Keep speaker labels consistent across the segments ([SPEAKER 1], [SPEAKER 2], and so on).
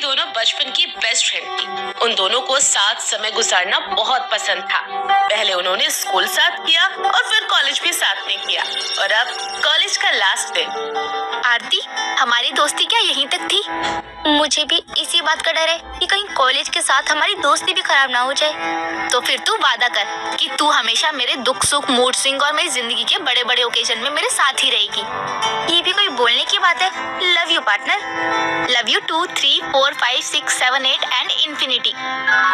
[SPEAKER 1] दोनों बचपन की बेस्ट फ्रेंड थी। उन दोनों को साथ समय गुजारना बहुत पसंद था। पहले उन्होंने स्कूल साथ किया और फिर कॉलेज भी साथ में किया और अब कॉलेज का लास्ट दिन।
[SPEAKER 2] आरती, हमारी दोस्ती क्या यहीं तक थी? मुझे भी इसी बात का डर है कि कहीं कॉलेज के साथ हमारी दोस्ती भी खराब ना हो जाए। तो फिर तू वादा कर कि तू हमेशा मेरे दुख सुख मूड स्विंग और मेरी जिंदगी के बड़े बड़े ओकेजन में मेरे साथ ही रहेगी। ये भी कोई बोलने की बात है। Love you partner. Love you 2, 3, 4, 5, 6, 7, 8 and infinity.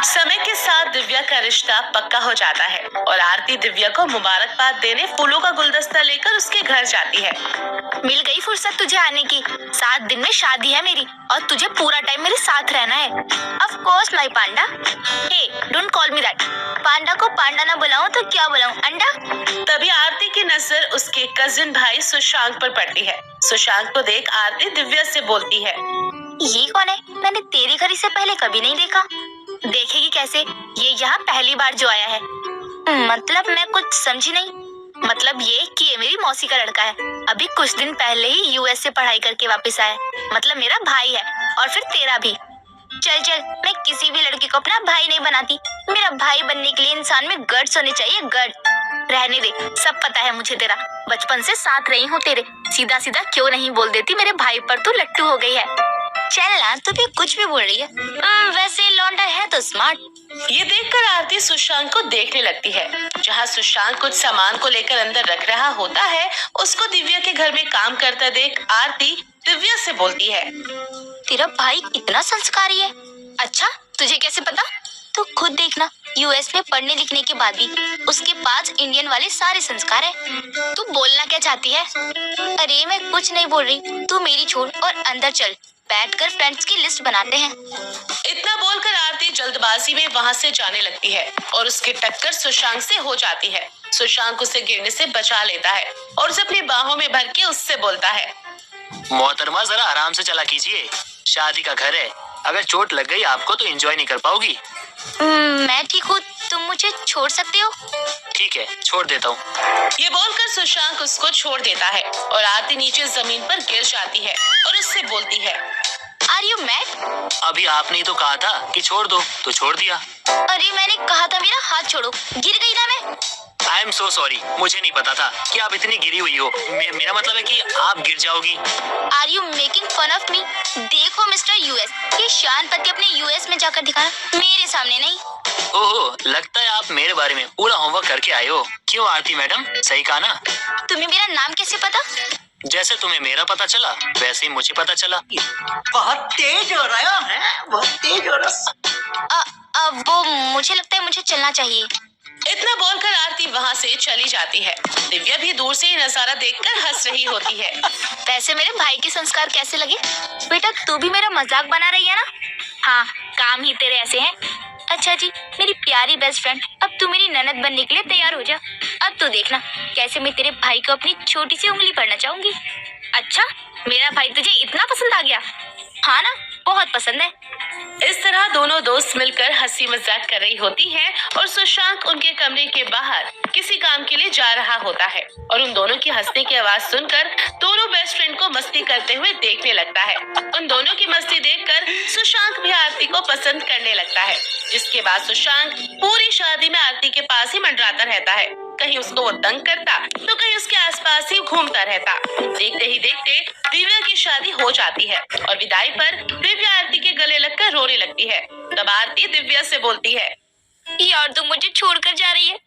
[SPEAKER 1] समय के साथ दिव्या का रिश्ता पक्का हो जाता है और आरती दिव्या को मुबारकबाद देने फूलों का गुलदस्ता लेकर उसके घर जाती है।
[SPEAKER 2] मिल गई फुर्सत तुझे आने की। 7 दिन में शादी है मेरी और तुझे पूरा टाइम मेरे साथ रहना है। Of course my panda. Hey, don't call me that. Panda को पांडा ना बुलाऊं तो क्या बुलाऊं? अंडा?
[SPEAKER 1] तभी आरती की नजर उसके कजिन भाई सुशांत पर पड़ती है। सुशांत को देख आरती दिव्या से बोलती है,
[SPEAKER 2] ये कौन है? मैंने तेरे घर से पहले कभी नहीं देखा। देखेगी कैसे? ये यहाँ पहली बार जो आया है। मतलब मैं कुछ समझी नहीं। मतलब ये कि ये मेरी मौसी का लड़का है। अभी कुछ दिन पहले ही यूएस से पढ़ाई करके वापस आया। मतलब मेरा भाई है और फिर तेरा भी। चल चल, मैं किसी भी लड़की को अपना भाई नहीं बनाती। मेरा भाई बनने के लिए इंसान में गट्स होने चाहिए, गट्स। रहने दे, सब पता है मुझे तेरा। बचपन से साथ रही हूँ तेरे। सीधा सीधा क्यों नहीं बोल देती मेरे भाई पर तू लट्टू हो गई है। चल ना, तू भी कुछ भी बोल रही है। वैसे लौंडा है तो स्मार्ट।
[SPEAKER 1] ये देखकर आरती सुशांत को देखने लगती है। जहाँ सुशांत कुछ सामान को लेकर अंदर रख रहा होता है, उसको दिव्या के घर में काम करता देख आरती दिव्या से बोलती है,
[SPEAKER 2] तेरा भाई कितना संस्कारी है। अच्छा, तुझे कैसे पता? तू खुद देखना, यूएस में पढ़ने लिखने के बाद भी उसके पास इंडियन वाले सारे संस्कार है। तू बोलना क्या चाहती है? अरे मैं कुछ नहीं बोल रही, तू मेरी छोड़ और अंदर चल। बैठकर फ्रेंड्स की लिस्ट बनाते हैं।
[SPEAKER 1] इतना बोलकर आरती जल्दबाजी में वहाँ से जाने लगती है और उसकी टक्कर सुशांत से हो जाती है। सुशांत उसे गिरने से बचा लेता है और उसे अपनी बाहों में भर के उससे बोलता है,
[SPEAKER 3] मोहतरमा जरा आराम से चला कीजिए, शादी का घर है। अगर चोट लग गई आपको तो एंजॉय नहीं कर पाओगी।
[SPEAKER 2] मैं ठीक हूँ, तुम मुझे छोड़ सकते हो?
[SPEAKER 3] ठीक है, छोड़ देता हूँ।
[SPEAKER 1] ये बोलकर सुशांत उसको छोड़ देता है और आरती नीचे जमीन पर गिर जाती है और उससे बोलती है,
[SPEAKER 2] आर यू मैड?
[SPEAKER 3] अभी आपने ही तो कहा था कि छोड़ दो, तो छोड़ दिया।
[SPEAKER 2] अरे मैंने कहा था मेरा हाथ छोड़ो, गिर गई ना मैं।
[SPEAKER 3] आई एम सो सॉरी, मुझे नहीं पता था कि आप इतनी गिरी हुई हो। मेरा मतलब है कि आप गिर जाओगी।
[SPEAKER 2] Are you making fun of me? देखो मिस्टर यूएस, ये शान पति अपने यूएस में जाकर दिखाना, मेरे सामने नहीं।
[SPEAKER 3] ओहो, लगता है आप मेरे बारे में पूरा होमवर्क करके आए हो। क्यों आरती मैडम, सही कहा ना?
[SPEAKER 2] तुम्हें मेरा नाम कैसे पता?
[SPEAKER 3] जैसे तुम्हें मेरा पता चला वैसे ही मुझे पता चला।
[SPEAKER 4] बहुत तेज हो रहा है, बहुत तेज हो रहा।
[SPEAKER 2] वो मुझे लगता है मुझे चलना चाहिए।
[SPEAKER 1] इतना बोलकर आरती वहाँ से चली जाती है। दिव्या भी दूर से ही नजारा देखकर हंस रही होती है।
[SPEAKER 2] वैसे मेरे भाई के संस्कार कैसे लगे? बेटा तू भी मेरा मजाक बना रही है ना? हाँ, काम ही तेरे ऐसे हैं। अच्छा जी, मेरी प्यारी बेस्ट फ्रेंड, अब तू मेरी ननद बनने के लिए तैयार हो जा। अब तू देखना कैसे मैं तेरे भाई को अपनी छोटी सी उंगली पड़ना चाहूंगी। अच्छा, मेरा भाई तुझे इतना पसंद आ गया? हाँ ना, बहुत पसंद है।
[SPEAKER 1] इस तरह दोनों दोस्त मिलकर हंसी मजाक कर रही होती हैं और सुशांत उनके कमरे के बाहर किसी काम के लिए जा रहा होता है और उन दोनों की हंसने की आवाज सुनकर दोनों बेस्ट फ्रेंड को मस्ती करते हुए देखने लगता है। उन दोनों की मस्ती देखकर सुशांत भी आरती को पसंद करने लगता है, जिसके बाद सुशांत पूरी शादी में आरती के पास ही मंडराता रहता है। कहीं उसको वो तंग करता तो कहीं उसके आसपास ही घूमता रहता। देखते ही देखते दिव्या की शादी हो जाती है और विदाई पर दिव्या आरती के गले लगकर रोने लगती है। तब आरती दिव्या से बोलती है,
[SPEAKER 2] यार तू मुझे छोड़कर जा रही है,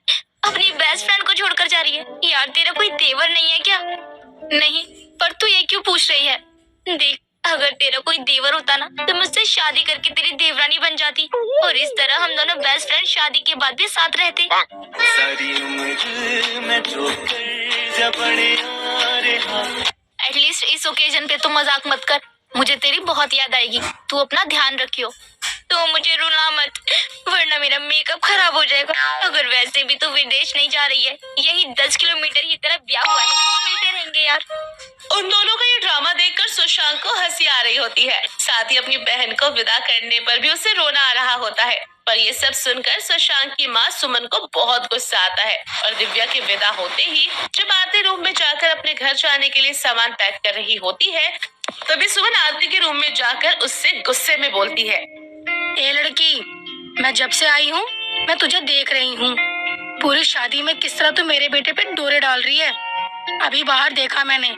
[SPEAKER 2] अपनी बेस्ट फ्रेंड को छोड़कर जा रही है। यार तेरा कोई देवर नहीं है क्या? नहीं, पर तू ये क्यों पूछ रही है? देख, अगर तेरा कोई देवर होता ना तो मुझसे शादी करके तेरी देवरानी बन जाती और इस तरह हम दोनों बेस्ट फ्रेंड शादी के बाद भी साथ रहते। एटलीस्ट इस ओकेजन पे तो मजाक मत कर, मुझे तेरी बहुत याद आएगी। तू अपना ध्यान रखियो। तो मुझे रुला मत, वरना मेरा मेकअप खराब हो जाएगा। अगर वैसे भी तो विदेश नहीं जा रही है, यही 10 किलोमीटर की तरफ ब्याह हुआ है, मिलते रहेंगे यार।
[SPEAKER 1] उन दोनों का ये ड्रामा देखकर सुशांत को हंसी आ रही होती है। साथ ही अपनी बहन को विदा करने पर भी उसे रोना आ रहा होता है। पर ये सब सुनकर सुशांत की माँ सुमन को बहुत गुस्सा आता है और दिव्या के विदा होते ही जब आरती रूम में जाकर अपने घर जाने के लिए सामान पैक कर रही होती है, तभी सुमन आरती के रूम में जाकर उससे गुस्से में बोलती है।
[SPEAKER 5] ए लड़की, मैं जब से आई हूँ मैं तुझे देख रही हूँ। पूरी शादी में किस तरह तू मेरे बेटे पे डोरे डाल रही है। अभी बाहर देखा मैंने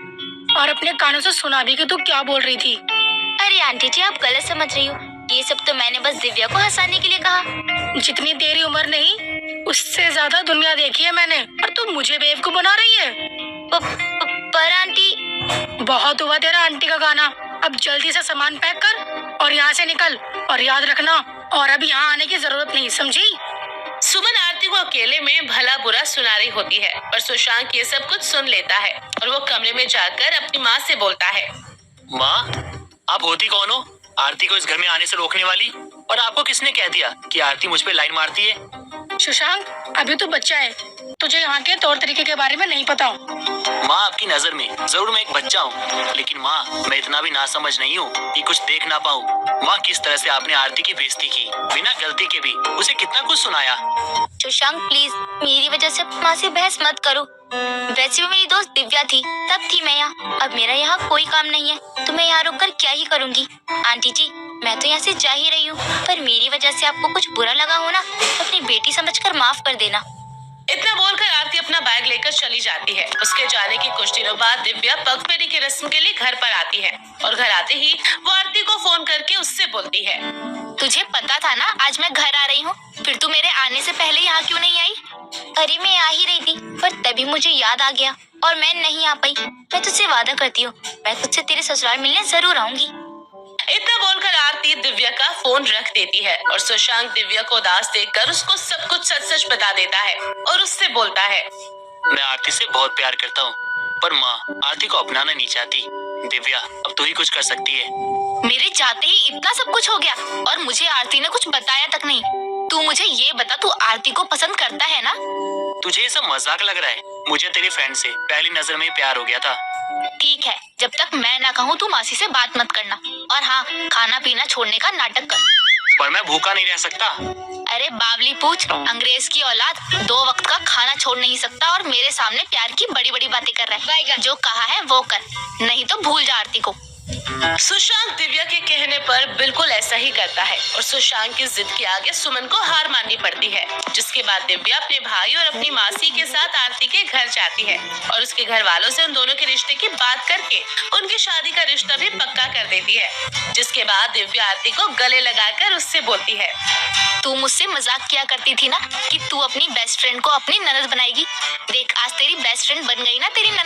[SPEAKER 5] और अपने कानों से सुना भी कि तू क्या बोल रही थी।
[SPEAKER 2] अरे आंटी जी, आप गलत समझ रही हो। ये सब तो मैंने बस दिव्या को हंसाने के लिए कहा।
[SPEAKER 5] जितनी तेरी उम्र नहीं उससे ज्यादा दुनिया देखी है मैंने और तू मुझे बेवकूफ बना रही है।
[SPEAKER 2] पर आंटी।
[SPEAKER 5] बहुत हुआ तेरा आंटी का गाना। अब जल्दी से सामान पैक कर और यहाँ से निकल। और याद रखना, और अब यहाँ आने की जरूरत नहीं, समझी?
[SPEAKER 1] सुमन आरती को अकेले में भला बुरा सुना रही होती है और सुशांक ये सब कुछ सुन लेता है और वो कमरे में जाकर अपनी माँ से बोलता है।
[SPEAKER 3] माँ, आप होती कौन हो आरती को इस घर में आने से रोकने वाली? और आपको किसने कह दिया कि आरती मुझ पे लाइन मारती है?
[SPEAKER 5] सुशांक, अभी तो बच्चा है, तुझे यहाँ के तौर तरीके के बारे में नहीं पता।
[SPEAKER 3] माँ, आपकी नजर में जरूर मैं एक बच्चा हूँ, लेकिन माँ मैं इतना भी नासमझ नहीं हूँ कि कुछ देख ना पाऊँ। माँ, किस तरह से आपने आरती की बेइज्जती की, बिना गलती के भी उसे कितना कुछ सुनाया।
[SPEAKER 2] सुशांक प्लीज, मेरी वजह से माँ से बहस मत करो। वैसे भी मेरी दोस्त दिव्या थी, तब थी मैं यहाँ। अब मेरा यहाँ कोई काम नहीं है तो मैं यहाँ रुक कर क्या ही करूँगी। आंटी जी, मैं तो यहाँ से जा ही रही हूँ, पर मेरी वजह से आपको कुछ बुरा लगा हो ना तो अपनी बेटी समझकर माफ कर देना।
[SPEAKER 1] इतना बोलकर आरती अपना बैग लेकर चली जाती है। उसके जाने के कुछ दिनों बाद दिव्या पगफेरी की रस्म के लिए घर पर आती है और घर आते ही वो आरती को फोन करके उससे बोलती है।
[SPEAKER 2] तुझे पता था ना आज मैं घर आ रही हूँ, फिर तू मेरे आने से पहले यहाँ क्यों नहीं आई? अरे मैं आ ही रही थी, पर तभी मुझे याद आ गया और मैं नहीं आ पाई। मैं तुझसे वादा करती हूँ, मैं तुझसे तेरे ससुराल मिलने जरूर आऊंगी।
[SPEAKER 1] इतना बोलकर आरती दिव्या का फोन रख देती है और सुशांक दिव्या को उदास देखकर उसको सब कुछ सच सच बता देता है और उससे बोलता है।
[SPEAKER 3] मैं आरती से बहुत प्यार करता हूँ, पर माँ आरती को अपनाना नहीं चाहती। दिव्या, अब तू ही कुछ कर सकती है।
[SPEAKER 2] मेरे जाते ही इतना सब कुछ हो गया और मुझे आरती ने कुछ बताया तक नहीं। तू मुझे ये बता, तू आरती को पसंद करता है ना?
[SPEAKER 3] तुझे ये सब मजाक लग रहा है? मुझे तेरी फ्रेंड से पहली नजर में ही प्यार हो गया था।
[SPEAKER 2] ठीक है, जब तक मैं ना कहूँ तू मासी से बात मत करना। और हाँ, खाना पीना छोड़ने का नाटक कर।
[SPEAKER 3] पर मैं भूखा नहीं रह सकता।
[SPEAKER 2] अरे बावली पूछ, अंग्रेज की औलाद 2 वक्त का खाना छोड़ नहीं सकता और मेरे सामने प्यार की बड़ी बड़ी बातें कर रहा है। जो कहा है वो कर, नहीं तो भूल जा आरती को।
[SPEAKER 1] सुशांक दिव्या के कहने पर बिल्कुल ऐसा ही करता है और सुशांक की जिद के आगे सुमन को हार माननी पड़ती है। जिसके बाद दिव्या अपने भाई और अपनी मासी के साथ आरती के घर जाती है और उसके घर वालों से उन दोनों के रिश्ते की बात करके उनकी शादी का रिश्ता भी पक्का कर देती है। जिसके बाद दिव्या आरती को गले लगाकर उससे बोलती है।
[SPEAKER 2] तू मुझसे मजाक किया करती थी ना कि तू अपनी बेस्ट फ्रेंड को अपनी ननद बनाएगी। देख, आज तेरी बेस्ट फ्रेंड बन गई ना तेरी ननद।